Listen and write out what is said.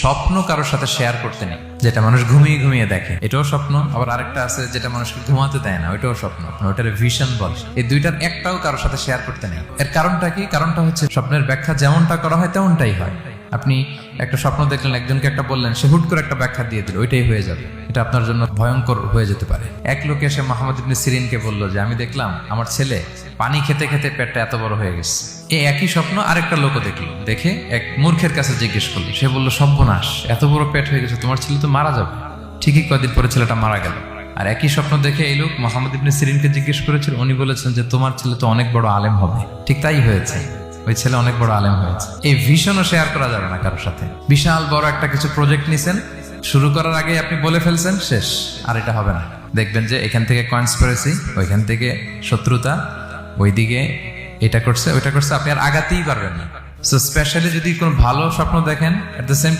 স্বপ্ন কারোর সাথে শেয়ার করতে নেই, যেটা মানুষ ঘুমিয়ে ঘুমিয়ে দেখে এটাও স্বপ্ন, আবার আরেকটা আছে যেটা মানুষকে ঘুমাতে দেয় না, ওইটাও স্বপ্ন, ওটার ভিশন বলে। এই দুইটার একটাও কারোর সাথে শেয়ার করতে নেই। এর কারণটা কি? কারণটা হচ্ছে স্বপ্নের ব্যাখ্যা যেমনটা করা হয় তেমনটাই হয়। আপনি একটা স্বপ্ন দেখলেন, একজনকে একটা বললেন, সে হুট করে একটা ব্যাখ্যা দিয়ে দিল, ওইটাই হয়ে যাবে। এটা আপনার জন্য ভয়ঙ্কর হয়ে যেতে পারে। এক লোক এসে মুহাম্মদ ইবনে সিরিনকে বলল যে আমি দেখলাম আমার ছেলে পানি খেতে খেতে পেটটা এত বড় হয়ে গেছে। এই একই স্বপ্ন আরেকটা লোকও দেখলো, দেখে এক মূর্খের কাছে জিজ্ঞেস করলো। সে বলল, সর্বনাশ, এত বড় পেট হয়ে গেছে, তোমার ছেলে তো মারা যাবে। ঠিকই কদিন পরে ছেলেটা মারা গেল। আর একই স্বপ্ন দেখে এই লোক মুহাম্মদ ইবনে সিরিনকে জিজ্ঞেস করেছিল, উনি বলেছেন যে তোমার ছেলে তো অনেক বড় আলেম হবে। ঠিক তাই হয়েছে, ওই ছেলে অনেক বড় আলেম হয়েছে। এই ভিশনও শেয়ার করা যাবে না কারোর সাথে। বিশাল বড় একটা কিছু প্রজেক্ট নিছেন, শুরু করার আগে আপনি বলে ফেলছেন, শেষ, আর এটা হবে না। দেখবেন যে এখান থেকে কনস্পিরেসি, ওইখান থেকে শত্রুতা, ওইদিকে এটা করছে ওইটা করছে, আপনি আর আগাতেই পারবেন না। সো স্পেশালি যদি কোনো ভালো স্বপ্ন দেখেন, এট দ্য সেম